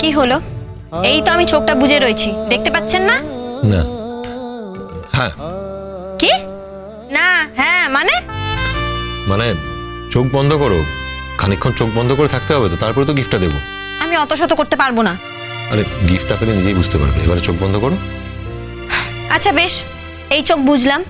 কি হলো? এই তো আমি চোখটা বুজে রয়েছি, দেখতে পাচ্ছেন না? না। হ্যাঁ। কি না? হ্যাঁ মানে? মানে চোখ বন্ধ করো, খানিকক্ষণ চোখ বন্ধ করে থাকতে হবে, তো তারপরে তো গিফটটা দেবো। আমি অত শত করতে পারবো না। আরে গিফটটা পেলে নিজেই বুঝতে পারবে, এবারে চোখ বন্ধ করো। আচ্ছা বেশ, এই চোখ বুঝলাম।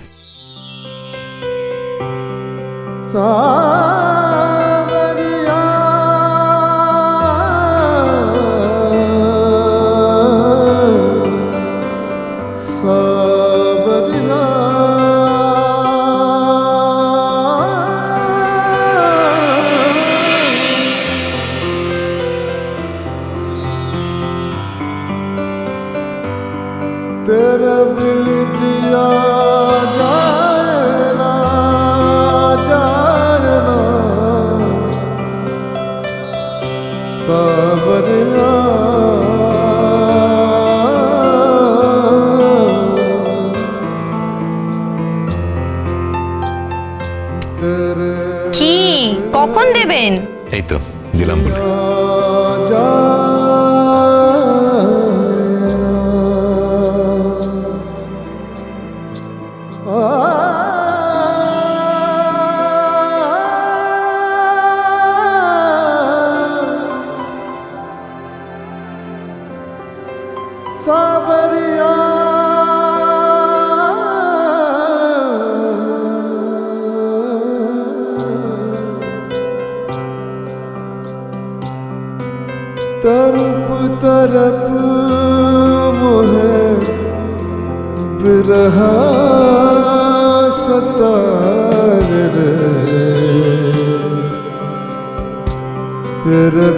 तेरे बिन जिया जाए ना सावरिया কি কখন দেবেন? এই তো দিলাম বলে। सावरिया तरफ तरफ मोहे बिरहा सतार रे तेरे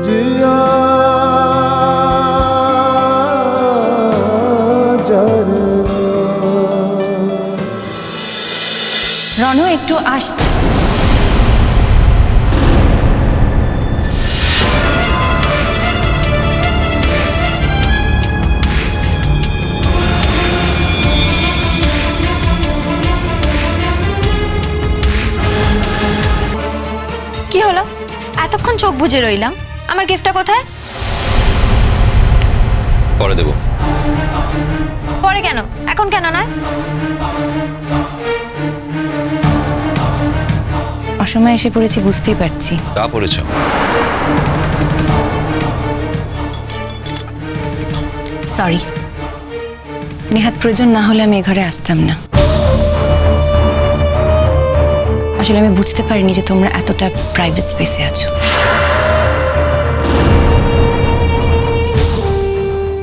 जिया রনু একটু আস। কি হলো? এতক্ষণ চোখ বুজে রইলাম, আমার গিফটটা কোথায়? পরে দেবো। পরে কেন, এখন কেন নয়? অসময়ে এসে পড়েছি, বুঝতেই পারছি। তা পড়েছো? সরি, নেহাত প্রয়োজন না হলে আমি এ ঘরে আসতাম না। আসলে আমি বুঝতে পারিনি যে তোমরা এতটা প্রাইভেট স্পেসে আছো।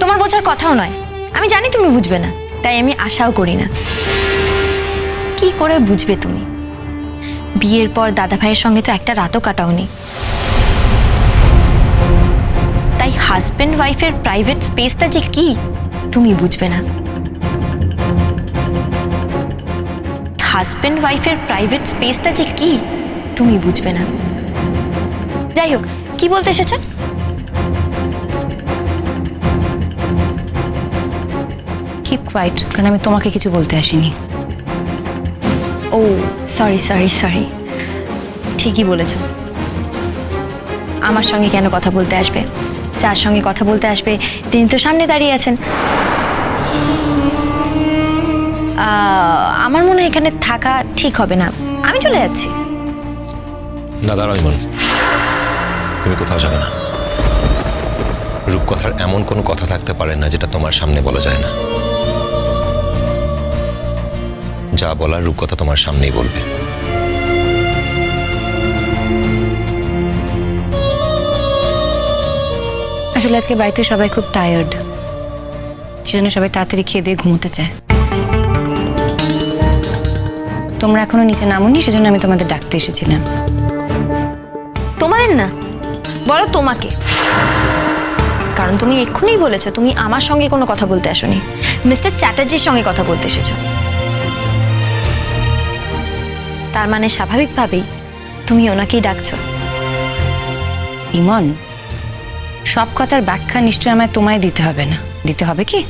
তোমার বোঝার কথাও নয়, আমি জানি তুমি বুঝবে না, তাই আমি আশাও করি না। কি করে বুঝবে তুমি? বিয়ের পর দাদা ভাইয়ের সঙ্গে তো একটা রাতও কাটাওনি, তাই হাজব্যান্ড ওয়াইফের প্রাইভেট স্পেসটা যে কি তুমি বুঝবে না। হাজব্যান্ড ওয়াইফের প্রাইভেট স্পেসটা যে কি তুমি বুঝবে না। যাই হোক, কি বলতে এসেছো? কিপ কোয়াইট, কারণ আমি তোমাকে কিছু বলতে আসিনি। ও সরি সরি সরি, ঠিকই বলেছ। আমার সঙ্গে কেন কথা বলতে আসবে? যার সঙ্গে কথা বলতে আসবে তিনি তো সামনে দাঁড়িয়ে আছেন। আমার মনে হয় এখানে থাকা ঠিক হবে না, আমি চলে যাচ্ছি। দাদা রয়মন, তুমি কোথাও যাবে না। রূপকথার এমন কোনো কথা থাকতে পারে না যেটা তোমার সামনে বলা যায় না। যা বলার রূপকথা তোমার সামনেই বলবে। আসলে আজকে বাড়িতে সবাই খুব টায়ার্ড, সেজন্য সবাই তাড়াতাড়ি খেয়ে দিয়ে ঘুমোতে চায়। তোমরা এখনো নিচে নামোনি, সেজন্য আমি তোমাদের ডাকতে এসেছিলাম। তোমাদের না, বলো তোমাকে, কারণ তুমি এক্ষুনি বলেছো তুমি আমার সঙ্গে কোনো কথা বলতে আসোনি, মিস্টার চ্যাটার্জির সঙ্গে কথা বলতে এসেছো। তার মানে স্বাভাবিকভাবেই তুমি ওনাকেই ডাকছো। ইমন, সব কথার ব্যাখ্যা নিশ্চয়ই আমায় তোমায় দিতে হবে না, দিতে হবে কি?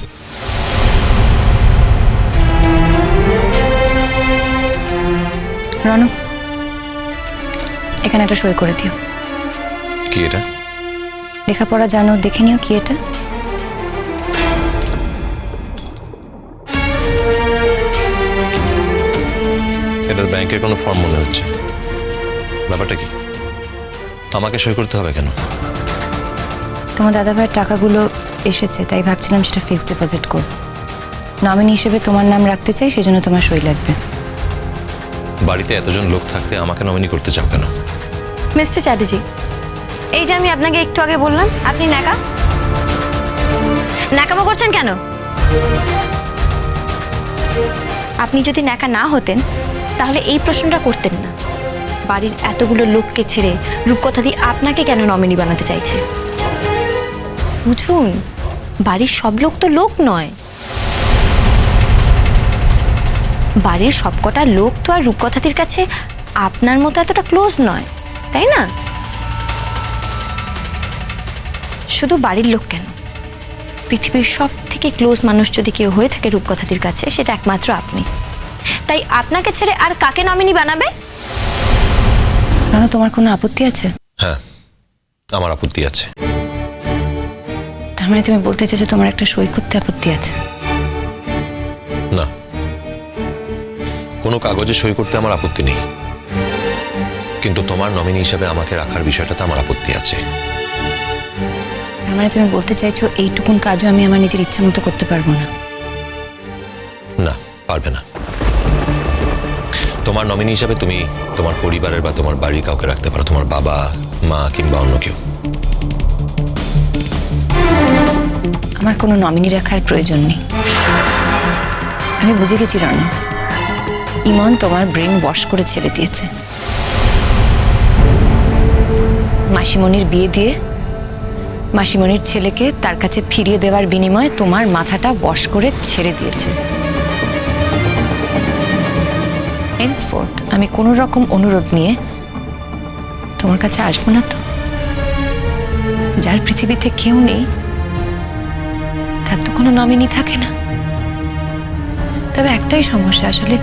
রনু, এখানে একটা সই করে দিও। কি এটা? লেখাপড়া জানো, দেখে নিও কি এটা। এটা ব্যাংকের কোনো ফর্ম মনে হচ্ছে। ব্যাপারটা কি? আমাকে সই করতে হবে কেন? তোমার দাদাভাইয়ের টাকাগুলো এসেছে, তাই ভাবছিলাম সেটা ফিক্সড ডিপোজিট করব। নমিনি হিসেবে তোমার নাম রাখতে চাই, সেজন্য তোমার সই লাগবে। বাড়িতে এতজন লোক থাকতে আমাকে নমিনি করতে চাও কেন? মিস্টার চ্যাটার্জি, এই যে আমি আপনাকে একটু আগে বললাম আপনি ন্যাকামো করছেন কেন? আপনি যদি ন্যাকা না হতেন তাহলে এই প্রশ্নটা করতেন না। বাড়ির এতগুলো লোককে ছেড়ে রূপকথা দিয়ে আপনাকে কেন নমিনি বানাতে চাইছে? বুঝুন, বাড়ির সব লোক তো লোক নয়। বাড়ির সবকটা লোক তো আর রূপকথাটির কাছে আপনার মতো এতটা ক্লোজ নয়, তাই না? শুধু বাড়ির লোক কেন, পৃথিবীর সব থেকে ক্লোজ মানুষ যদি কেউ হয়ে থাকে রূপকথাটির কাছে, সেটা একমাত্র আপনি। তাই আপনাকে ছেড়ে আর কাকে নমিনি বানাবে? না, তোমার কোনো আপত্তি আছে? হ্যাঁ, আমার আপত্তি আছে। তার মানে তুমি বলতে চাইছো তোমার একটা সই করতে আপত্তি আছে? না, কোনো কাগজে সই করতে আমার আপত্তি নেই, কিন্তু তোমার নমিনি হিসেবে আমাকে রাখার বিষয়টাতে আমার আপত্তি আছে। তার মানে তুমি বলতে চাইছো এইটুকুন কাজও আমি আমার নিজের ইচ্ছা মতো করতে পারবো না? না, পারবে না। তোমার নমিনি হিসাবে তুমি তোমার পরিবারের বা তোমার বাড়ির কাউকে রাখতে পারো, তোমার বাবা, মা কিংবা অন্য কেউ। আমার কোনো নমিনি রাখার প্রয়োজন নেই। আমি বুঝে গেছি রনি, ইমন তোমার ব্রেন ওয়াশ করে ছেড়ে দিয়েছে। মাসিমণির বিয়ে দিয়ে মাসিমণির ছেলেকে তার কাছে ফিরিয়ে দেওয়ার বিনিময়ে তোমার মাথাটা ওয়াশ করে ছেড়ে দিয়েছে। হেন্সফোর্থ আমি কোনো রকম অনুরোধ নিয়ে তোমার কাছে আসবো না তো। যার পৃথিবীতে কেউ নেই তার তো কোনো নমিনি থাকে না। তবে একটাই সমস্যা, আসলে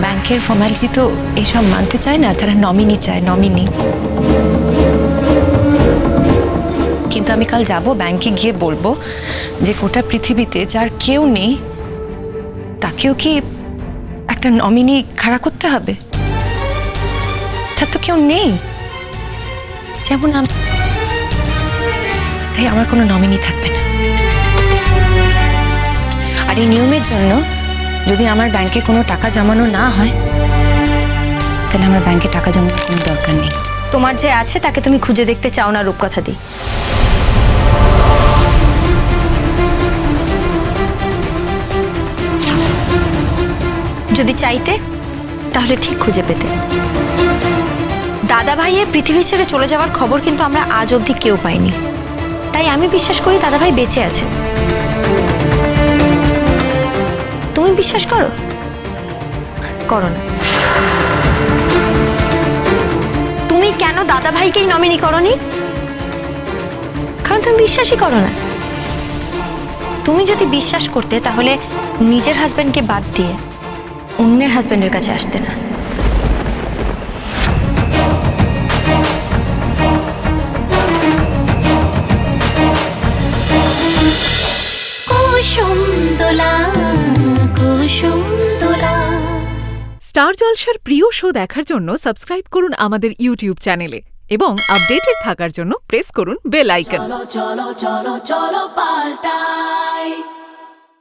ব্যাংকের ফর্মালিটি তো এইসব মানতে চায় না, তারা নমিনি চায়, নমিনি। কিন্তু আমি কাল যাব ব্যাংকে, গিয়ে বলবো যে গোটা পৃথিবীতে যার কেউ নেই তাকেও কি একটা নমিনি খাড়া করতে হবে? তার তো কেউ নেই, যেমন আমি। তাই আমার কোনো নমিনি থাকবে না। আর এই নিয়মের জন্য যদি আমার ব্যাংকে কোনো টাকা জমানো না হয়, তাহলে আমার ব্যাংকে টাকা জমানোর কোনো দরকার নেই। তোমার যে আছে তাকে তুমি খুঁজে দেখতে চাও না রূপকথাটি। যদি চাইতে তাহলে ঠিক খুঁজে পেতে। দাদা ভাইয়ের পৃথিবী ছেড়ে চলে যাওয়ার খবর কিন্তু আমরা আজ অবধি কেউ পাইনি, তাই আমি বিশ্বাস করি দাদা ভাই বেঁচে আছেন। তুমি বিশ্বাস করো? করো না। তুমি কেন দাদা ভাইকেই নমিনি করনি? কারণ তুমি বিশ্বাসই করো না। তুমি যদি বিশ্বাস করতে তাহলে নিজের হাজবেন্ডকে বাদ দিয়ে অন্যের হাজবেন্ডের কাছে আসতে না। স্টার জলসার প্রিয় শো দেখার জন্য সাবস্ক্রাইব করুন আমাদের ইউটিউব চ্যানেলে এবং আপডেটেড থাকার জন্য প্রেস করুন বেল আইকন। চলো চলো চলো চলো পাল্টাই।